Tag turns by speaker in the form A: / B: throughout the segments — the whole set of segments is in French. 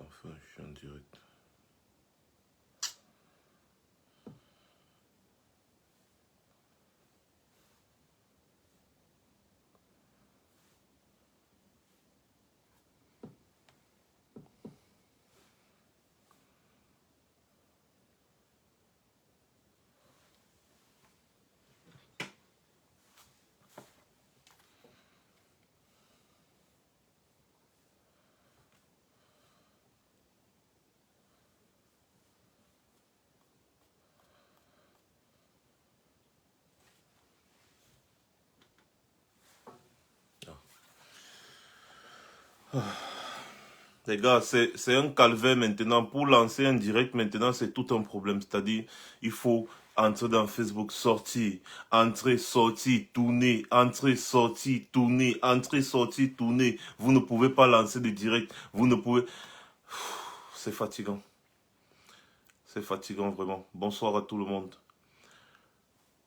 A: enfin, je suis en direct. Les gars, c'est un calvaire maintenant. Pour lancer un direct maintenant, c'est tout un problème. C'est-à-dire, il faut entrer dans Facebook, sortir, entrer, sortir, tourner, entrer, sortir, tourner, entrer, sortir, tourner. Vous ne pouvez pas lancer de direct. Vous ne pouvez... C'est fatigant. C'est fatigant vraiment. Bonsoir à tout le monde.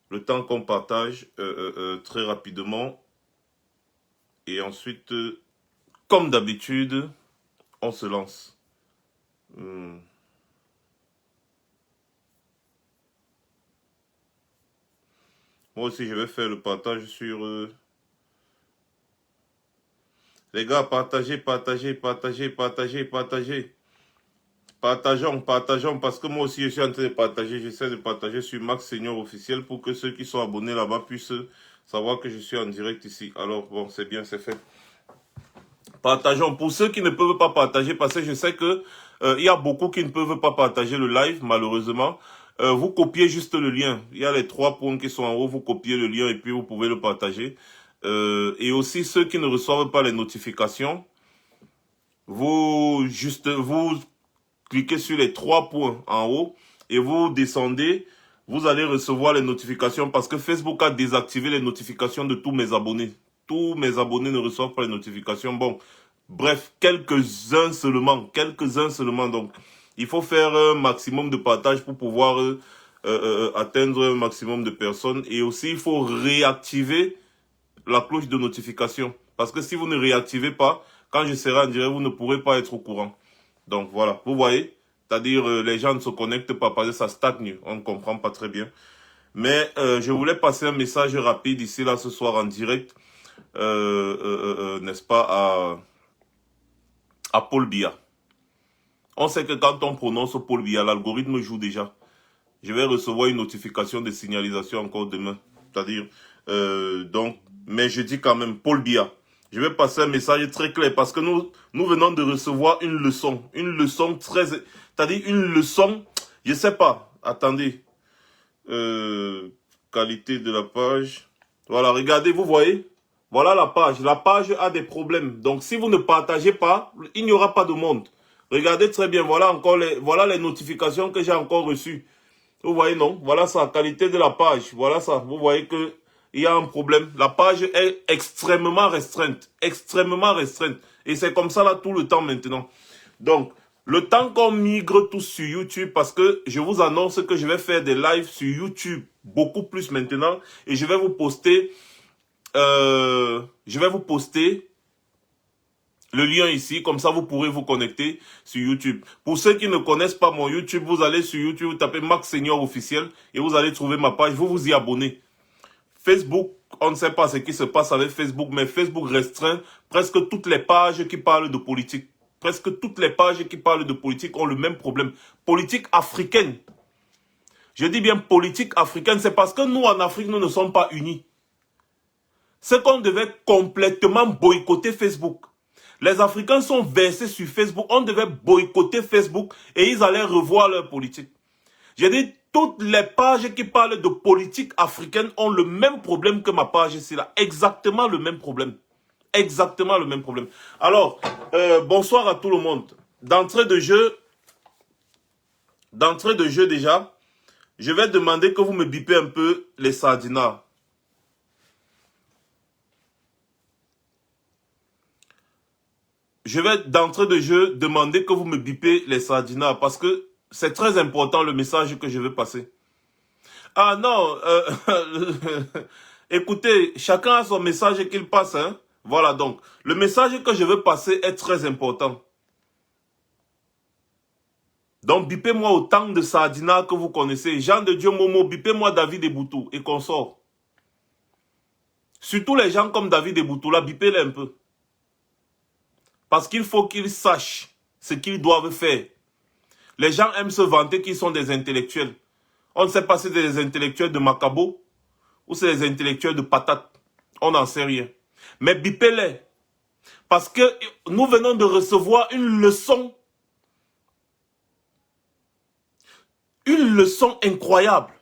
A: Le temps qu'on partage très rapidement. Et ensuite, comme d'habitude, on se lance. Moi aussi, je vais faire le partage sur... Les gars, partagez, partagez, partagez, partagez, partagez. Partageons, partageons, parce que moi aussi, je suis en train de partager. J'essaie de partager sur Max Senior officiel pour que ceux qui sont abonnés là-bas puissent savoir que je suis en direct ici. Alors, bon, c'est bien, c'est fait. Partageons. Pour ceux qui ne peuvent pas partager, parce que je sais que il y a beaucoup qui ne peuvent pas partager le live, malheureusement. Vous copiez juste le lien. Il y a les 3 points qui sont en haut. Vous copiez le lien et puis vous pouvez le partager. Et aussi ceux qui ne reçoivent pas les notifications, vous cliquez sur les 3 points en haut et vous descendez. Vous allez recevoir les notifications parce que Facebook a désactivé les notifications de tous mes abonnés. Tous mes abonnés ne reçoivent pas les notifications. Bon, bref, quelques-uns seulement. Quelques-uns seulement. Donc, il faut faire un maximum de partage pour pouvoir atteindre un maximum de personnes. Et aussi, il faut réactiver la cloche de notification. Parce que si vous ne réactivez pas, quand je serai en direct, vous ne pourrez pas être au courant. Donc, voilà. Vous voyez? C'est-à-dire, les gens ne se connectent pas parce que ça stagne. On ne comprend pas très bien. Mais je voulais passer un message rapide ici, là, ce soir en direct. N'est-ce pas, à Paul Biya. On sait que quand on prononce Paul Biya, l'algorithme joue déjà. Je vais recevoir une notification de signalisation encore demain. C'est-à-dire, donc, mais je dis quand même Paul Biya. Je vais passer un message très clair parce que nous venons de recevoir une leçon. Une leçon très... C'est-à-dire une leçon, je sais pas. Attendez. Qualité de la page. Voilà, regardez, vous voyez. Voilà la page. La page a des problèmes. Donc, si vous ne partagez pas, il n'y aura pas de monde. Regardez très bien. Voilà encore voilà les notifications que j'ai encore reçues. Vous voyez, non? Voilà ça, qualité de la page. Voilà ça. Vous voyez que il y a un problème. La page est extrêmement restreinte. Extrêmement restreinte. Et c'est comme ça là tout le temps maintenant. Donc, le temps qu'on migre tous sur YouTube, parce que je vous annonce que je vais faire des lives sur YouTube beaucoup plus maintenant. Et je vais vous poster... le lien ici, comme ça vous pourrez vous connecter sur YouTube. Pour ceux qui ne connaissent pas mon YouTube, vous allez sur YouTube, vous tapez Max Senior officiel et vous allez trouver ma page, vous vous y abonnez. Facebook, on ne sait pas ce qui se passe avec Facebook, mais Facebook restreint presque toutes les pages qui parlent de politique. Presque toutes les pages qui parlent de politique ont le même problème. Politique africaine. Je dis bien politique africaine, c'est parce que nous en Afrique, nous ne sommes pas unis. C'est qu'on devait complètement boycotter Facebook. Les Africains sont versés sur Facebook. On devait boycotter Facebook et ils allaient revoir leur politique. J'ai dit, toutes les pages qui parlent de politique africaine ont le même problème que ma page ici là. Exactement le même problème. Exactement le même problème. Alors, bonsoir à tout le monde. D'entrée de jeu déjà, je vais demander que vous me bipez un peu les sardinats. Je vais d'entrée de jeu demander que vous me bipez les sardinats parce que c'est très important le message que je veux passer. Ah non, écoutez, chacun a son message qu'il passe. Hein? Voilà donc, le message que je veux passer est très important. Donc, bipez-moi autant de Sadina que vous connaissez. Jean de Dieu Momo, bipez-moi David Eboutou et consorts. Surtout les gens comme David Eboutou, là, bipez-les un peu. Parce qu'il faut qu'ils sachent ce qu'ils doivent faire. Les gens aiment se vanter qu'ils sont des intellectuels. On ne sait pas si c'est des intellectuels de Macabo ou c'est des intellectuels de patate. On n'en sait rien. Mais bipez-les. Parce que nous venons de recevoir une leçon incroyable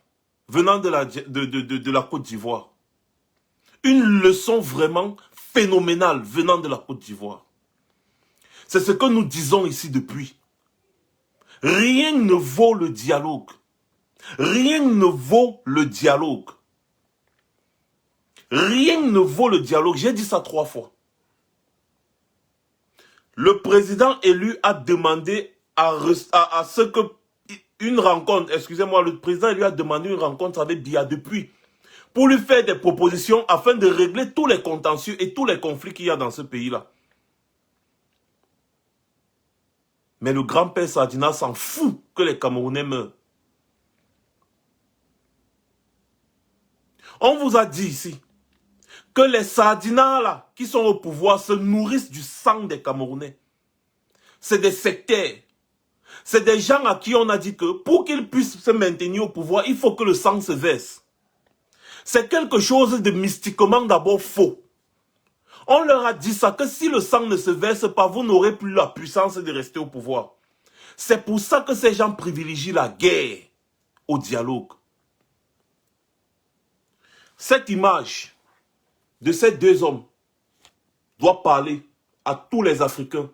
A: venant de la Côte d'Ivoire. Une leçon vraiment phénoménale venant de la Côte d'Ivoire. C'est ce que nous disons ici depuis. Rien ne vaut le dialogue. Rien ne vaut le dialogue. Rien ne vaut le dialogue. J'ai dit ça 3 fois. Le président élu a demandé à ce que une rencontre, excusez-moi, le président lui a demandé une rencontre avec Biya depuis pour lui faire des propositions afin de régler tous les contentieux et tous les conflits qu'il y a dans ce pays-là. Mais le grand-père Sadina s'en fout que les Camerounais meurent. On vous a dit ici que les Sadinas là, qui sont au pouvoir se nourrissent du sang des Camerounais. C'est des sectaires. C'est des gens à qui on a dit que pour qu'ils puissent se maintenir au pouvoir, il faut que le sang se verse. C'est quelque chose de mystiquement d'abord faux. On leur a dit ça, que si le sang ne se verse pas, vous n'aurez plus la puissance de rester au pouvoir. C'est pour ça que ces gens privilégient la guerre au dialogue. Cette image de ces 2 hommes doit parler à tous les Africains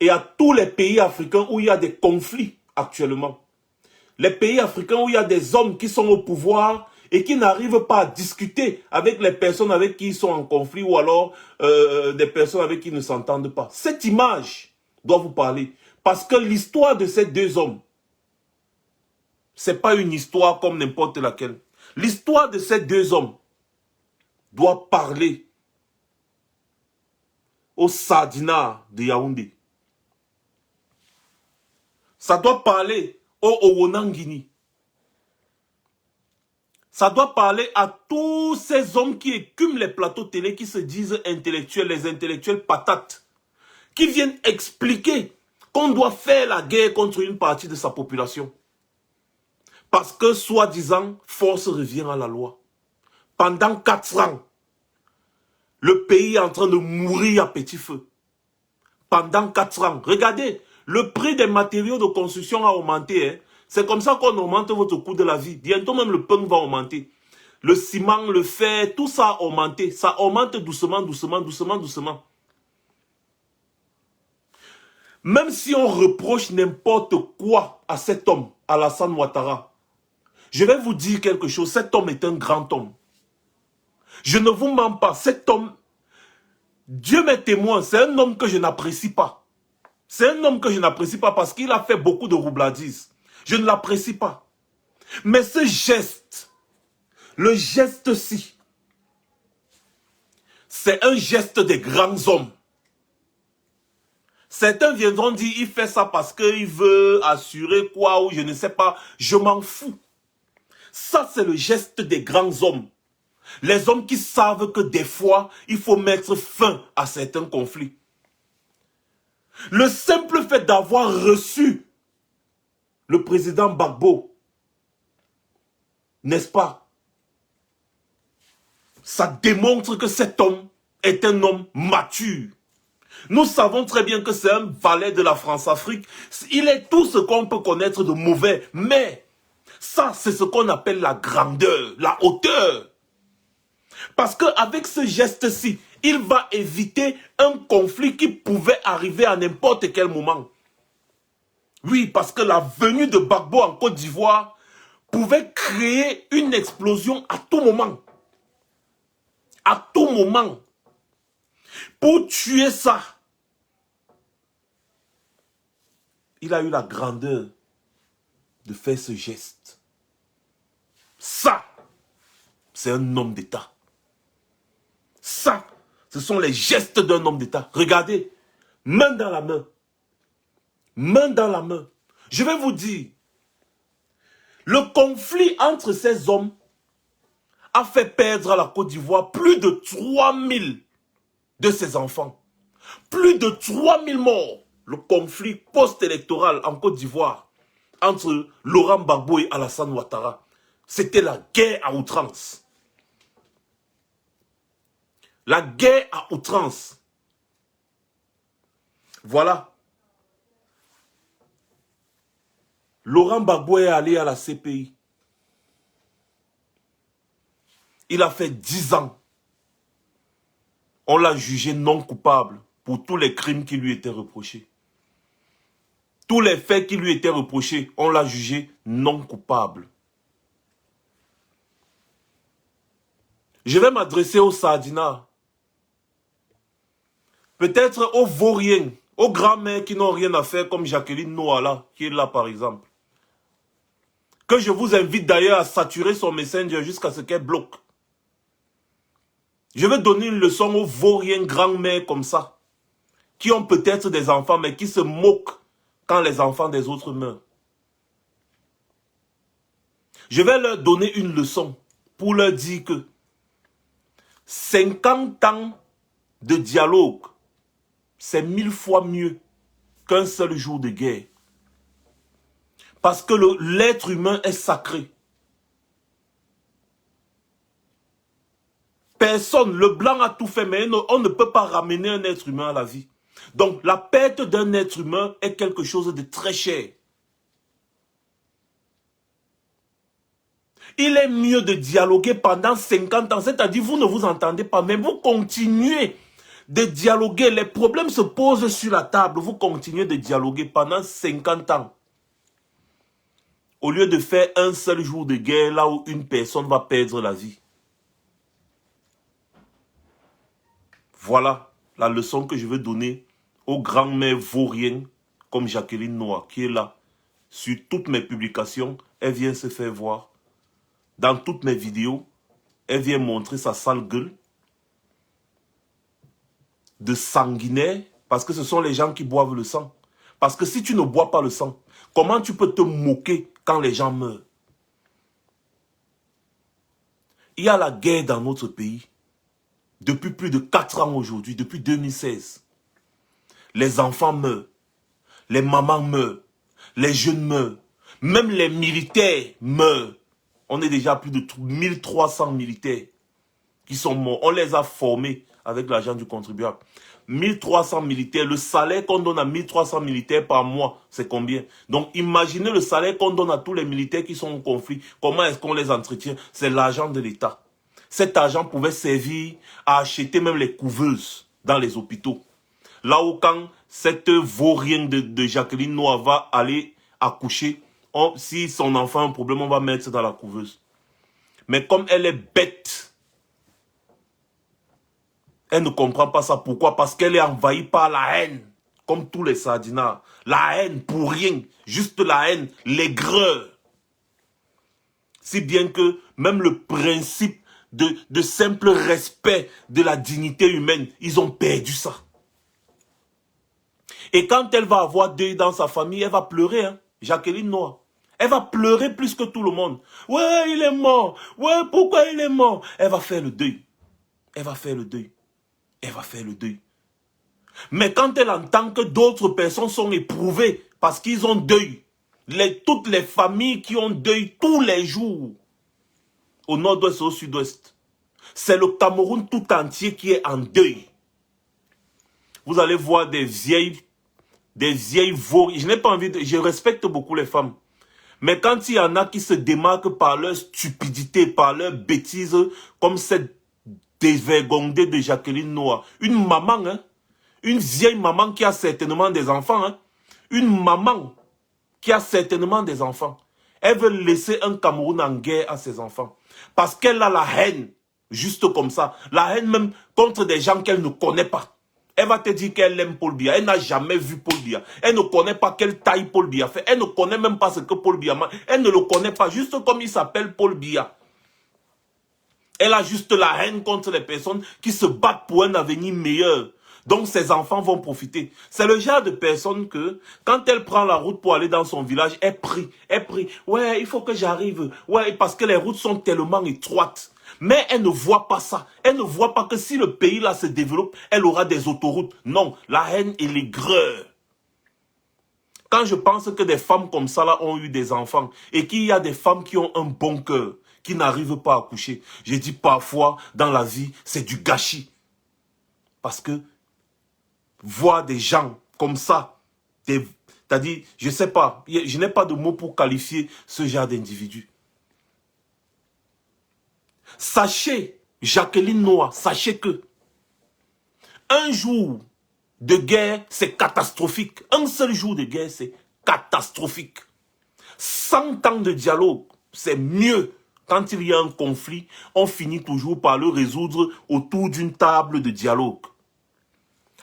A: et à tous les pays africains où il y a des conflits actuellement. Les pays africains où il y a des hommes qui sont au pouvoir et qui n'arrivent pas à discuter avec les personnes avec qui ils sont en conflit ou alors des personnes avec qui ils ne s'entendent pas. Cette image doit vous parler. Parce que l'histoire de ces 2 hommes, ce n'est pas une histoire comme n'importe laquelle. L'histoire de ces 2 hommes doit parler aux Sadina de Yaoundé. Ça doit parler aux Owonangini. Ça doit parler à tous ces hommes qui écument les plateaux télé, qui se disent intellectuels, les intellectuels patates, qui viennent expliquer qu'on doit faire la guerre contre une partie de sa population. Parce que, soi-disant, force revient à la loi. Pendant 4 ans, le pays est en train de mourir à petit feu. Pendant 4 ans. Regardez, le prix des matériaux de construction a augmenté. Hein. C'est comme ça qu'on augmente votre coût de la vie. Bientôt même le pain va augmenter. Le ciment, le fer, tout ça a augmenté. Ça augmente doucement, doucement, doucement, doucement. Même si on reproche n'importe quoi à cet homme, Alassane Ouattara, je vais vous dire quelque chose. Cet homme est un grand homme. Je ne vous mens pas. Cet homme, Dieu m'est témoin, c'est un homme que je n'apprécie pas. C'est un homme que je n'apprécie pas parce qu'il a fait beaucoup de roubladise. Je ne l'apprécie pas. Mais ce geste, le geste-ci, c'est un geste des grands hommes. Certains viendront dire, il fait ça parce qu'il veut assurer quoi ou je ne sais pas. Je m'en fous. Ça, c'est le geste des grands hommes. Les hommes qui savent que des fois, il faut mettre fin à certains conflits. Le simple fait d'avoir reçu le président Gbagbo, n'est-ce pas? Ça démontre que cet homme est un homme mature. Nous savons très bien que c'est un valet de la France-Afrique. Il est tout ce qu'on peut connaître de mauvais. Mais ça, c'est ce qu'on appelle la grandeur, la hauteur. Parce qu'avec ce geste-ci, il va éviter un conflit qui pouvait arriver à n'importe quel moment. Oui, parce que la venue de Gbagbo en Côte d'Ivoire pouvait créer une explosion à tout moment. À tout moment. Pour tuer ça, il a eu la grandeur de faire ce geste. Ça, c'est un homme d'État. Ça, ce sont les gestes d'un homme d'État. Regardez, main dans la main. Main dans la main.
B: Je vais vous dire, le conflit entre ces hommes a fait perdre à la Côte d'Ivoire plus de 3000 de ses enfants. Plus de 3000 morts. Le conflit post-électoral en Côte d'Ivoire entre Laurent Gbagbo et Alassane Ouattara. C'était la guerre à outrance. La guerre à outrance. Voilà. Laurent Gbagbo est allé à la CPI. Il a fait 10 ans. On l'a jugé non coupable pour tous les crimes qui lui étaient reprochés. Tous les faits qui lui étaient reprochés, on l'a jugé non coupable. Je vais m'adresser aux Sardinats. Peut-être aux Vauriens, aux grands-mères qui n'ont rien à faire comme Jacqueline Noala, qui est là par exemple. Que je vous invite d'ailleurs à saturer son messenger jusqu'à ce qu'elle bloque. Je vais donner une leçon aux Vauriens grand-mères comme ça, qui ont peut-être des enfants, mais qui se moquent quand les enfants des autres meurent. Je vais leur donner une leçon pour leur dire que 50 ans de dialogue, c'est 1000 fois mieux qu'un seul jour de guerre. Parce que l'être humain est sacré. Personne, le blanc a tout fait, mais on ne peut pas ramener un être humain à la vie. Donc, la perte d'un être humain est quelque chose de très cher. Il est mieux de dialoguer pendant 50 ans, c'est-à-dire vous ne vous entendez pas, mais vous continuez de dialoguer. Les problèmes se posent sur la table, vous continuez de dialoguer pendant 50 ans. Au lieu de faire un seul jour de guerre, là où une personne va perdre la vie. Voilà la leçon que je veux donner aux grands-mères vauriennes comme Jacqueline Noah, qui est là. Sur toutes mes publications, elle vient se faire voir. Dans toutes mes vidéos, elle vient montrer sa sale gueule de sanguinaire, parce que ce sont les gens qui boivent le sang. Parce que si tu ne bois pas le sang, comment tu peux te moquer quand les gens meurent? Il y a la guerre dans notre pays. Depuis plus de 4 ans aujourd'hui, depuis 2016. Les enfants meurent. Les mamans meurent. Les jeunes meurent. Même les militaires meurent. On est déjà à plus de 1300 militaires qui sont morts. On les a formés avec l'argent du contribuable. 1300 militaires. Le salaire qu'on donne à 1300 militaires par mois, c'est combien? Donc imaginez le salaire qu'on donne à tous les militaires qui sont en conflit. Comment est-ce qu'on les entretient? C'est l'argent de l'État. Cet argent pouvait servir à acheter même les couveuses dans les hôpitaux. Là où quand cette vaurienne de Jacqueline Noah va aller accoucher, si son enfant a un problème, on va mettre ça dans la couveuse. Mais comme elle est bête, elle ne comprend pas ça. Pourquoi? Parce qu'elle est envahie par la haine, comme tous les Sardinats. La haine pour rien, juste la haine, l'aigreur. Si bien que même le principe de simple respect de la dignité humaine, ils ont perdu ça. Et quand elle va avoir deuil dans sa famille, elle va pleurer, hein, Jacqueline Noah. Elle va pleurer plus que tout le monde. Ouais, il est mort. Ouais, pourquoi il est mort? Elle va faire le deuil. Elle va faire le deuil. Elle va faire le deuil. Mais quand elle entend que d'autres personnes sont éprouvées parce qu'ils ont deuil, toutes les familles qui ont deuil tous les jours, au nord-ouest et au sud-ouest, c'est le Cameroun tout entier qui est en deuil. Vous allez voir des vieilles vauriennes. Je n'ai pas envie de... Je respecte beaucoup les femmes. Mais quand il y en a qui se démarquent par leur stupidité, par leur bêtise, comme cette dévergondée de Jacqueline Noah. Une maman, hein, une vieille maman qui a certainement des enfants. Hein, une maman qui a certainement des enfants. Elle veut laisser un Cameroun en guerre à ses enfants. Parce qu'elle a la haine, juste comme ça. La haine même contre des gens qu'elle ne connaît pas. Elle va te dire qu'elle aime Paul Biya. Elle n'a jamais vu Paul Biya. Elle ne connaît pas quelle taille Paul Biya fait. Elle ne connaît même pas ce que Paul Biya mange. Elle ne le connaît pas, juste comme il s'appelle Paul Biya. Elle a juste la haine contre les personnes qui se battent pour un avenir meilleur. Donc ses enfants vont profiter. C'est le genre de personne que, quand elle prend la route pour aller dans son village, elle prie. Ouais, il faut que j'arrive. Ouais, parce que les routes sont tellement étroites. Mais elle ne voit pas ça. Elle ne voit pas que si le pays là se développe, elle aura des autoroutes. Non, la haine et l'aigreur. Quand je pense que des femmes comme ça là ont eu des enfants et qu'il y a des femmes qui ont un bon cœur, qui n'arrivent pas à accoucher, je dis parfois dans la vie, c'est du gâchis. Parce que voir des gens comme ça, c'est-à-dire, je ne sais pas, je n'ai pas de mots pour qualifier ce genre d'individu. Sachez, Jacqueline Noah, sachez que un jour de guerre, c'est catastrophique. Un seul jour de guerre, c'est catastrophique. 100 ans de dialogue, c'est mieux. Quand il y a un conflit, on finit toujours par le résoudre autour d'une table de dialogue.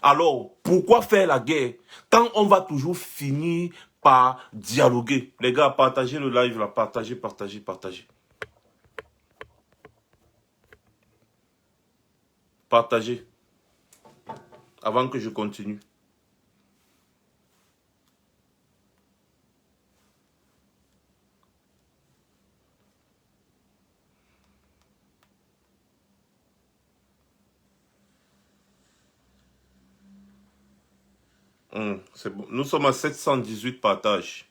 B: Alors, pourquoi faire la guerre quand on va toujours finir par dialoguer? Les gars, partagez le live là, partagez. Partagez. Avant que je continue. C'est bon. Nous sommes à 718 partages.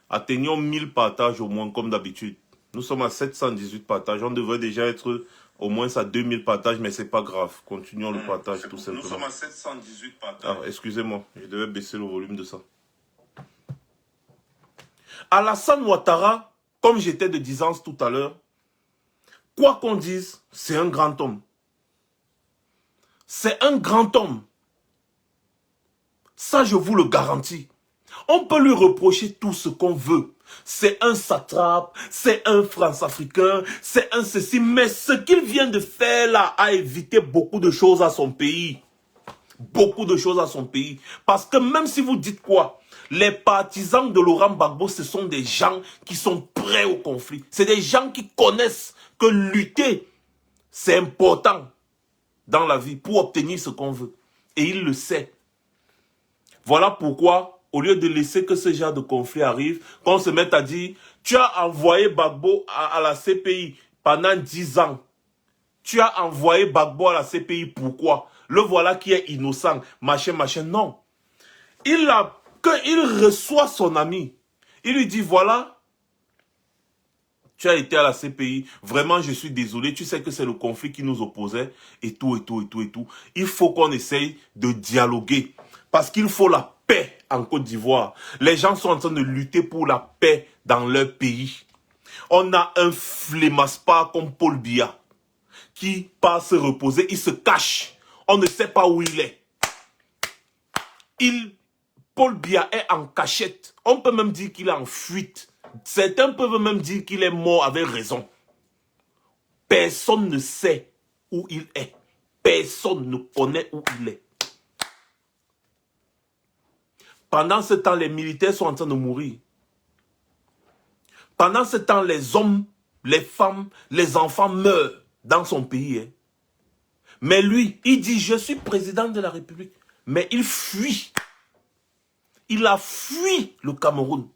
B: Atteignons 1000 partages au moins comme d'habitude. Nous sommes à 718 partages. On devrait déjà être au moins à 2000 partages, mais c'est pas grave. Continuons le partage tout simplement. Nous sommes à 718 partages. Ah, excusez-moi, je devais baisser le volume de ça. Alassane Ouattara, comme j'étais de disance tout à l'heure, quoi qu'on dise, c'est un grand homme. C'est un grand homme. Ça, je vous le garantis. On peut lui reprocher tout ce qu'on veut. C'est un satrape, c'est un France-africain, c'est un ceci. Mais ce qu'il vient de faire là a évité beaucoup de choses à son pays. Beaucoup de choses à son pays. Parce que même si vous dites quoi, les partisans de Laurent Gbagbo, ce sont des gens qui sont prêts au conflit. C'est des gens qui connaissent que lutter, c'est important dans la vie pour obtenir ce qu'on veut. Et il le sait. Voilà pourquoi, au lieu de laisser que ce genre de conflit arrive, qu'on se mette à dire, tu as envoyé Gbagbo à la CPI pendant 10 ans. Tu as envoyé Gbagbo à la CPI, pourquoi? Le voilà qui est innocent, machin. Non. Il reçoit son ami. Il lui dit, voilà, tu as été à la CPI, vraiment je suis désolé, tu sais que c'est le conflit qui nous opposait, et tout. Il faut qu'on essaye de dialoguer. Parce qu'il faut la paix en Côte d'Ivoire. Les gens sont en train de lutter pour la paix dans leur pays. On a un flémaspard comme Paul Biya qui part se reposer, il se cache. On ne sait pas où il est. Paul Biya est en cachette. On peut même dire qu'il est en fuite. Certains peuvent même dire qu'il est mort avec raison. Personne ne sait où il est. Personne ne connaît où il est. Pendant ce temps, les militaires sont en train de mourir. Pendant ce temps, les hommes, les femmes, les enfants meurent dans son pays. Hein. Mais lui, il dit, je suis président de la République. Mais il fuit. Il a fui le Cameroun.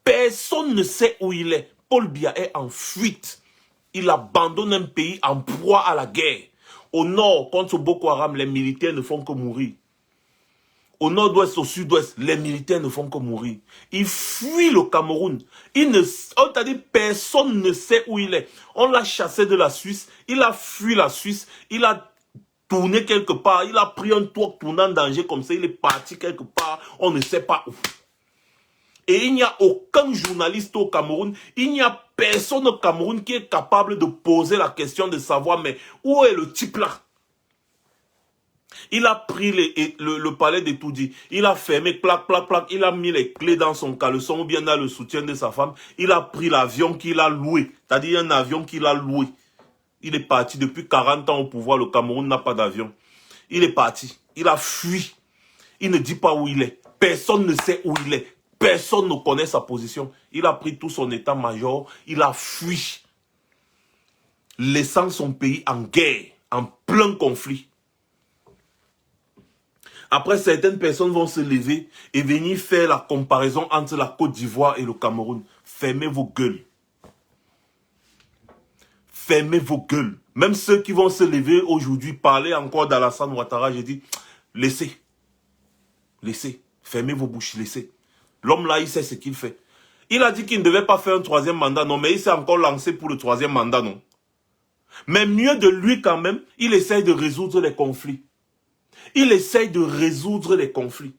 B: Personne ne sait où il est. Paul Biya est en fuite. Il abandonne un pays en proie à la guerre. Au nord, contre Boko Haram, les militaires ne font que mourir. Au nord-ouest, au sud-ouest, les militaires ne font que mourir. Il fuit le Cameroun. On t'a dit, personne ne sait où il est. On l'a chassé de la Suisse. Il a fui la Suisse. Il a tourné quelque part. Il a pris un tour tournant danger comme ça. Il est parti quelque part. On ne sait pas où. Et il n'y a aucun journaliste au Cameroun. Il n'y a personne au Cameroun qui est capable de poser la question de savoir, mais où est le type là? Il a pris le palais de Toudi. Il a fermé, clac. Il a mis les clés dans son caleçon ou bien dans le soutien de sa femme. Il a pris l'avion qu'il a loué. C'est-à-dire un avion qu'il a loué. Il est parti depuis 40 ans au pouvoir. Le Cameroun n'a pas d'avion. Il est parti. Il a fui. Il ne dit pas où il est. Personne ne sait où il est. Personne ne connaît sa position. Il a pris tout son état-major. Il a fui. Laissant son pays en guerre. En plein conflit. Après, certaines personnes vont se lever et venir faire la comparaison entre la Côte d'Ivoire et le Cameroun. Fermez vos gueules. Fermez vos gueules. Même ceux qui vont se lever aujourd'hui, parler encore d'Alassane Ouattara, j'ai dit, laissez. Laissez. Fermez vos bouches, laissez. L'homme là, il sait ce qu'il fait. Il a dit qu'il ne devait pas faire un troisième mandat, non, mais il s'est encore lancé pour le troisième mandat, non. Mais mieux de lui quand même, il essaye de résoudre les conflits. Il essaye de résoudre les conflits.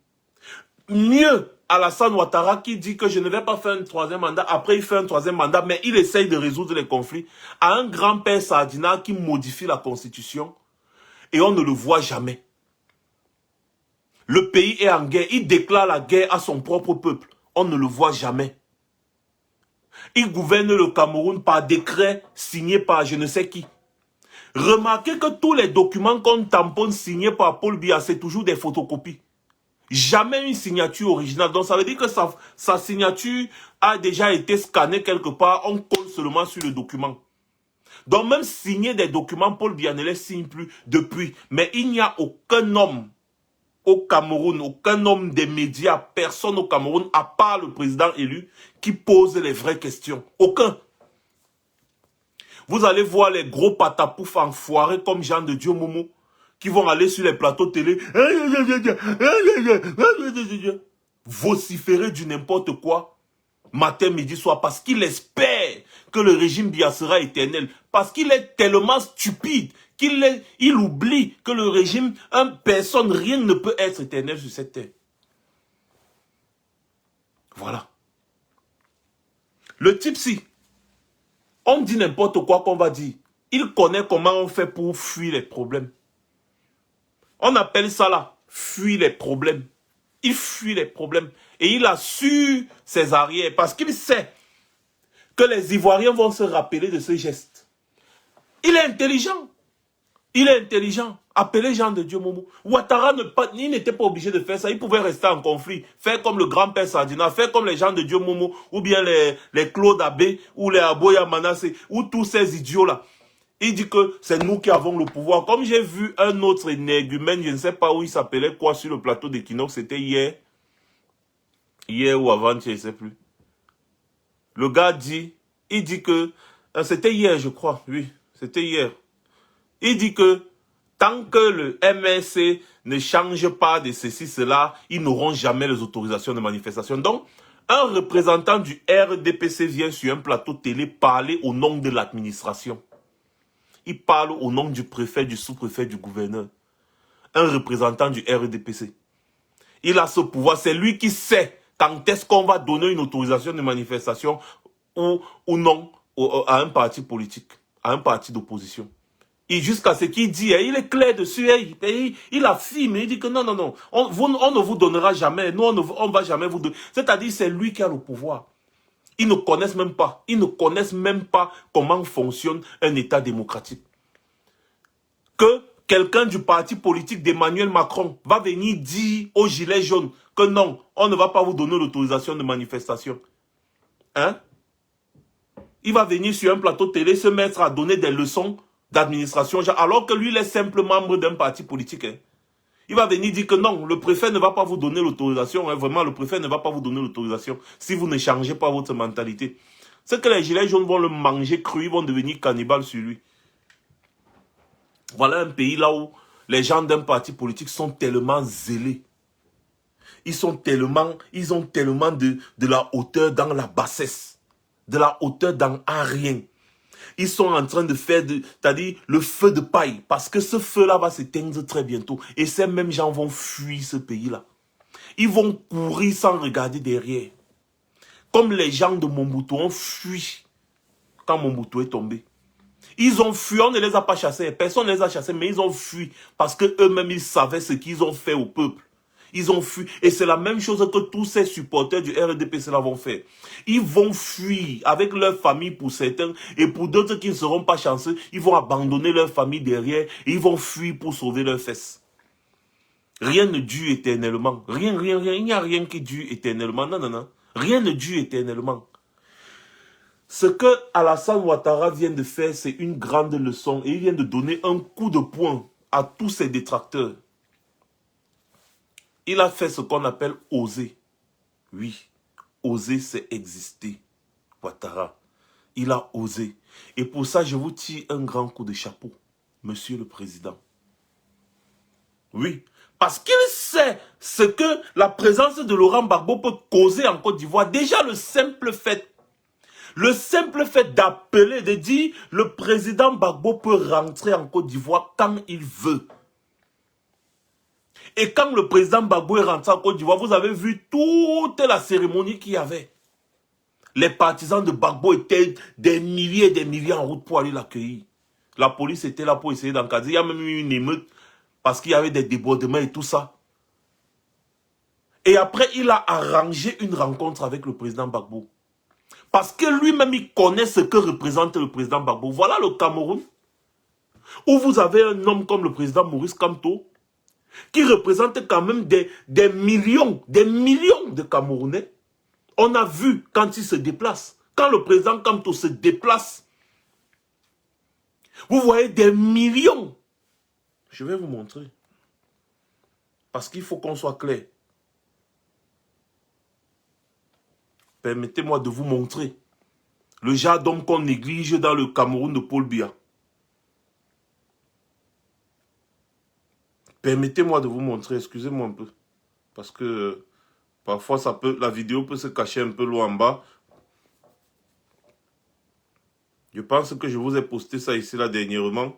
B: Mieux Alassane Ouattara qui dit que je ne vais pas faire un troisième mandat, après il fait un troisième mandat, mais il essaye de résoudre les conflits, à un grand-père Sardina qui modifie la constitution et on ne le voit jamais. Le pays est en guerre, il déclare la guerre à son propre peuple, on ne le voit jamais. Il gouverne le Cameroun par décret signé par je ne sais qui. Remarquez que tous les documents qu'on tamponne signés par Paul Biya, c'est toujours des photocopies. Jamais une signature originale. Donc ça veut dire que sa signature a déjà été scannée quelque part. On colle seulement sur le document. Donc même signer des documents, Paul Biya ne les signe plus depuis. Mais il n'y a aucun homme au Cameroun, aucun homme des médias, personne au Cameroun, à part le président élu, qui pose les vraies questions. Aucun. Vous allez voir les gros patapouf enfoirés comme Jean de Dieu Momo, qui vont aller sur les plateaux télé, vociférer du n'importe quoi, matin, midi, soir, parce qu'il espère que le régime Biya sera éternel, parce qu'il est tellement stupide, qu'il oublie que le régime, personne, rien ne peut être éternel sur cette terre. Voilà. Le type, si on dit n'importe quoi qu'on va dire, il connaît comment on fait pour fuir les problèmes. On appelle ça là, fuir les problèmes. Il fuit les problèmes. Et il a su ses arrières parce qu'il sait que les Ivoiriens vont se rappeler de ce geste. Il est intelligent. Il est intelligent. Appelez Jean de Dieu Momo. Ouattara n'était pas obligé de faire ça. Il pouvait rester en conflit. Faire comme le grand-père Sardina. Faire comme les gens de Dieu Momo. Ou bien les Claude Abbé. Ou les Aboya Manassé. Ou tous ces idiots-là. Il dit que c'est nous qui avons le pouvoir. Comme j'ai vu un autre énergumène, je ne sais pas où il s'appelait quoi sur le plateau d'Equinox. C'était hier. Hier ou avant, je ne sais plus. Le gars dit, il dit que, c'était hier je crois, oui, c'était hier. Il dit que tant que le MRC ne change pas de ceci, cela, ils n'auront jamais les autorisations de manifestation. Donc, un représentant du RDPC vient sur un plateau télé parler au nom de l'administration. Il parle au nom du préfet, du sous-préfet, du gouverneur. Un représentant du RDPC. Il a ce pouvoir, c'est lui qui sait quand est-ce qu'on va donner une autorisation de manifestation ou non à un parti politique, à un parti d'opposition. Et jusqu'à ce qu'il dit, il est clair dessus, il affirme, il dit que non, on ne vous donnera jamais, nous on ne va jamais vous donner. C'est-à-dire c'est lui qui a le pouvoir. Ils ne connaissent même pas comment fonctionne un État démocratique. Que quelqu'un du parti politique d'Emmanuel Macron va venir dire aux gilets jaunes que non, on ne va pas vous donner l'autorisation de manifestation. Hein? Il va venir sur un plateau télé se mettre à donner des leçons d'administration, alors que lui, il est simple membre d'un parti politique. Hein. Il va venir dire que non, le préfet ne va pas vous donner l'autorisation. Hein. Vraiment, le préfet ne va pas vous donner l'autorisation si vous ne changez pas votre mentalité. C'est que les gilets jaunes vont le manger cru, ils vont devenir cannibales sur lui. Voilà un pays là où les gens d'un parti politique sont tellement zélés. Ils ont tellement de la hauteur dans la bassesse. De la hauteur dans un rien. Ils sont en train de faire, c'est-à-dire le feu de paille. Parce que ce feu-là va s'éteindre très bientôt. Et ces mêmes gens vont fuir ce pays-là. Ils vont courir sans regarder derrière. Comme les gens de Mobutu ont fui quand Mobutu est tombé. Ils ont fui, on ne les a pas chassés. Personne ne les a chassés, mais ils ont fui. Parce qu'eux-mêmes, ils savaient ce qu'ils ont fait au peuple. Ils ont fui. Et c'est la même chose que tous ces supporters du RDPC là vont faire. Ils vont fuir avec leur famille pour certains. Et pour d'autres qui ne seront pas chanceux, ils vont abandonner leur famille derrière. Et ils vont fuir pour sauver leurs fesses. Rien ne dure éternellement. Rien. Il n'y a rien qui dure éternellement. Non. Rien ne dure éternellement. Ce que Alassane Ouattara vient de faire, c'est une grande leçon. Et il vient de donner un coup de poing à tous ses détracteurs. Il a fait ce qu'on appelle oser. Oui, oser, c'est exister. Ouattara, il a osé. Et pour ça, je vous tire un grand coup de chapeau, Monsieur le Président. Oui, parce qu'il sait ce que la présence de Laurent Gbagbo peut causer en Côte d'Ivoire. Déjà, le simple fait d'appeler, de dire le président Gbagbo peut rentrer en Côte d'Ivoire quand il veut. Et quand le président Gbagbo est rentré en Côte d'Ivoire, vous avez vu toute la cérémonie qu'il y avait. Les partisans de Gbagbo étaient des milliers en route pour aller l'accueillir. La police était là pour essayer d'encadrer. Il y a même eu une émeute parce qu'il y avait des débordements et tout ça. Et après, il a arrangé une rencontre avec le président Gbagbo. Parce que lui-même, il connaît ce que représente le président Gbagbo. Voilà le Cameroun, où vous avez un homme comme le président Maurice Kamto, qui représente quand même des millions de Camerounais. On a vu quand il se déplace. Quand le président Kamto se déplace, vous voyez des millions. Je vais vous montrer. Parce qu'il faut qu'on soit clair. Permettez-moi de vous montrer le genre d'homme qu'on néglige dans le Cameroun de Paul Biya. Permettez-moi de vous montrer, excusez-moi un peu. Parce que parfois la vidéo peut se cacher un peu loin en bas. Je pense que je vous ai posté ça ici là dernièrement.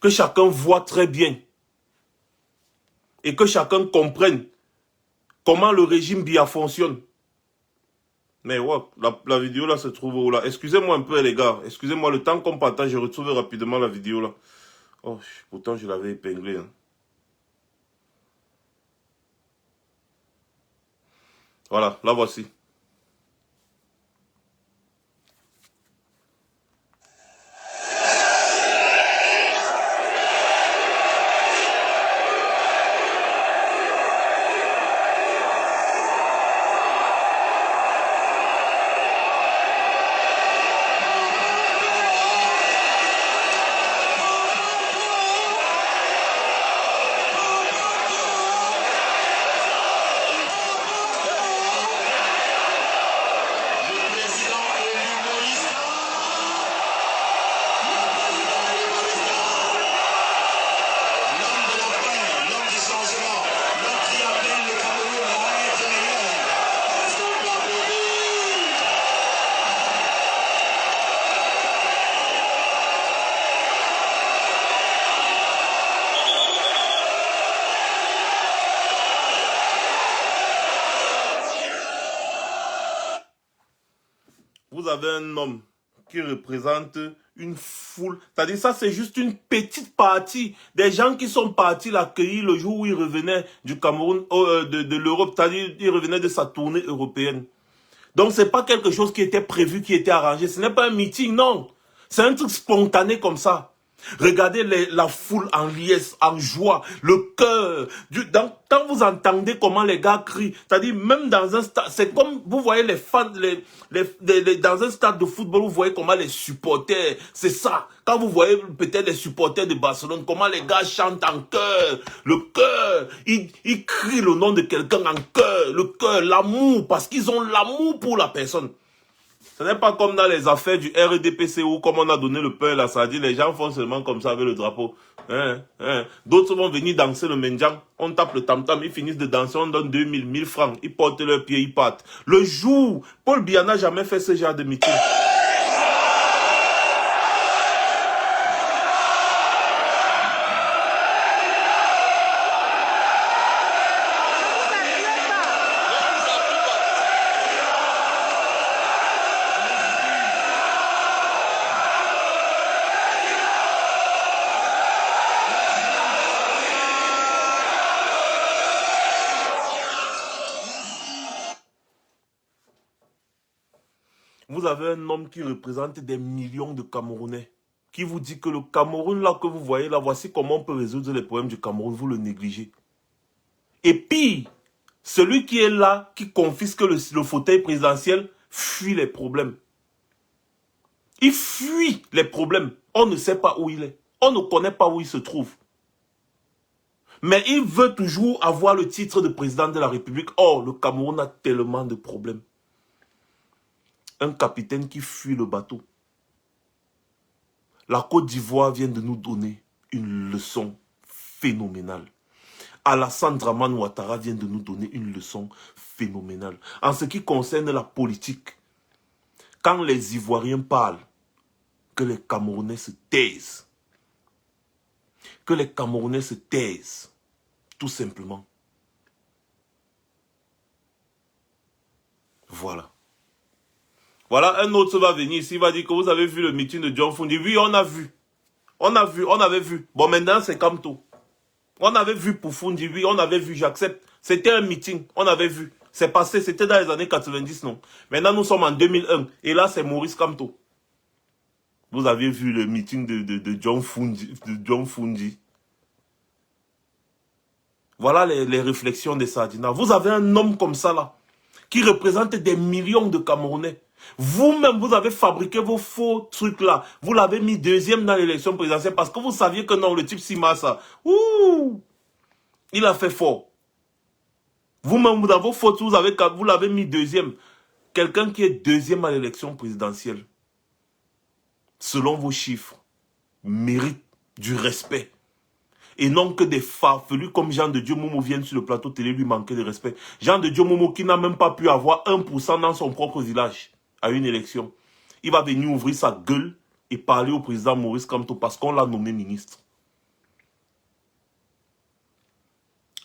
B: Que chacun voit très bien. Et que chacun comprenne comment le régime Biya fonctionne. Mais ouais, la vidéo là se trouve où là? Excusez-moi un peu les gars. Excusez-moi, le temps qu'on partage, je retrouve rapidement la vidéo là. Oh, pourtant je l'avais épinglé. Hein. Voilà, la voici. Vous avez un homme qui représente une foule. C'est-à-dire ça, c'est juste une petite partie des gens qui sont partis l'accueillir le jour où il revenait du Cameroun, de l'Europe. C'est-à-dire il revenait de sa tournée européenne. Donc, ce n'est pas quelque chose qui était prévu, qui était arrangé. Ce n'est pas un meeting, non. C'est un truc spontané comme ça. Regardez la foule en liesse, en joie, le cœur. Quand vous entendez comment les gars crient, c'est-à-dire même dans un stade, c'est comme vous voyez les fans, dans un stade de football, vous voyez comment les supporters, c'est ça. Quand vous voyez peut-être les supporters de Barcelone, comment les gars chantent en cœur, le cœur, ils crient le nom de quelqu'un en cœur, le cœur, l'amour, parce qu'ils ont l'amour pour la personne. Ce n'est pas comme dans les affaires du RDPC où, comme on a donné le pain et la sardine, les gens font seulement comme ça avec le drapeau. D'autres vont venir danser le mendiant. On tape le tam-tam, ils finissent de danser, on donne 2000, 1000 francs. Ils portent leurs pieds, ils partent. Le jour, Paul Biya n'a jamais fait ce genre de meeting. Vous avez un homme qui représente des millions de Camerounais, qui vous dit que le Cameroun là que vous voyez là, voici comment on peut résoudre les problèmes du Cameroun, vous le négligez. Et pire, celui qui est là, qui confisque le fauteuil présidentiel, fuit les problèmes. Il fuit les problèmes. On ne sait pas où il est. On ne connaît pas où il se trouve. Mais il veut toujours avoir le titre de président de la République. Or, le Cameroun a tellement de problèmes. Un capitaine qui fuit le bateau. La Côte d'Ivoire vient de nous donner une leçon phénoménale. Alassane Dramane Ouattara vient de nous donner une leçon phénoménale. En ce qui concerne la politique, quand les Ivoiriens parlent, que les Camerounais se taisent. Que les Camerounais se taisent. Tout simplement. Voilà. Voilà, un autre va venir ici, il va dire que vous avez vu le meeting de John Fundi. Oui, on a vu. On avait vu. Bon, maintenant, c'est comme tout. On avait vu pour Fundi, oui, on avait vu, j'accepte. C'était un meeting, on avait vu. C'est passé, c'était dans les années 90, non. Maintenant, nous sommes en 2001. Et là, c'est Maurice Kamto. Vous avez vu le meeting de John Fundi. Voilà les réflexions de Sardina. Vous avez un homme comme ça, là, qui représente des millions de Camerounais. Vous-même, vous avez fabriqué vos faux trucs là. Vous l'avez mis deuxième dans l'élection présidentielle parce que vous saviez que non, le type Simasa, ouh, il a fait fort. Vous-même, dans vos fautes, vous l'avez mis deuxième. Quelqu'un qui est deuxième à l'élection présidentielle, selon vos chiffres, mérite du respect. Et non que des farfelus comme Jean de Dieu Momo viennent sur le plateau télé lui manquer de respect. Jean de Dieu Momo qui n'a même pas pu avoir 1% dans son propre village à une élection. Il va venir ouvrir sa gueule et parler au président Maurice Kamto parce qu'on l'a nommé ministre.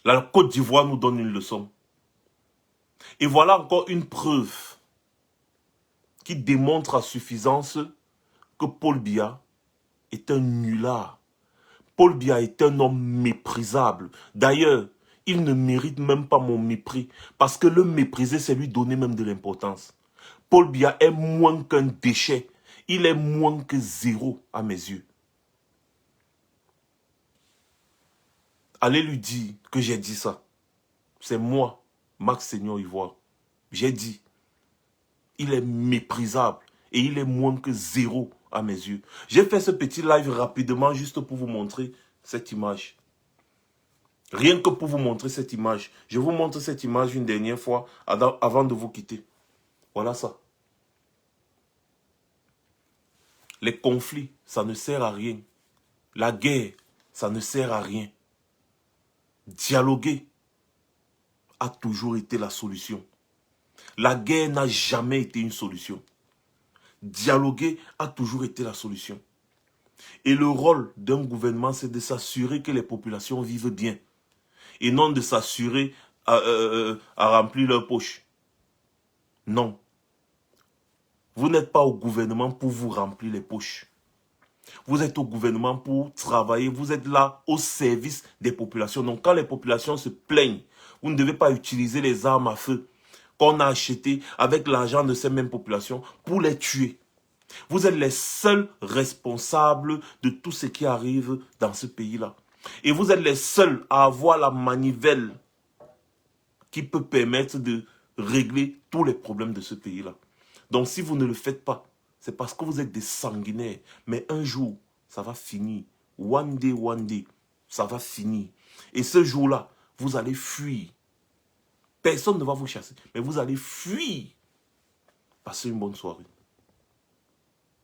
B: La Côte d'Ivoire nous donne une leçon. Et voilà encore une preuve qui démontre à suffisance que Paul Biya est un nulard. Paul Biya est un homme méprisable. D'ailleurs, il ne mérite même pas mon mépris. Parce que le mépriser, c'est lui donner même de l'importance. Paul Biya est moins qu'un déchet. Il est moins que zéro à mes yeux. Allez lui dire que j'ai dit ça. C'est moi, Max Seigneur Ivoire. J'ai dit. Il est méprisable. Et il est moins que zéro à mes yeux. J'ai fait ce petit live rapidement juste pour vous montrer cette image. Rien que pour vous montrer cette image. Je vous montre cette image une dernière fois avant de vous quitter. Voilà ça. Les conflits, ça ne sert à rien. La guerre, ça ne sert à rien. Dialoguer a toujours été la solution. La guerre n'a jamais été une solution. Dialoguer a toujours été la solution. Et le rôle d'un gouvernement, c'est de s'assurer que les populations vivent bien. Et non de s'assurer à remplir leur poche. Non. Vous n'êtes pas au gouvernement pour vous remplir les poches. Vous êtes au gouvernement pour travailler. Vous êtes là au service des populations. Donc quand les populations se plaignent, vous ne devez pas utiliser les armes à feu qu'on a achetées avec l'argent de ces mêmes populations pour les tuer. Vous êtes les seuls responsables de tout ce qui arrive dans ce pays-là. Et vous êtes les seuls à avoir la manivelle qui peut permettre de régler tous les problèmes de ce pays-là. Donc si vous ne le faites pas, c'est parce que vous êtes des sanguinaires. Mais un jour, ça va finir. One day, ça va finir. Et ce jour-là, vous allez fuir. Personne ne va vous chasser, mais vous allez fuir. Passez une bonne soirée.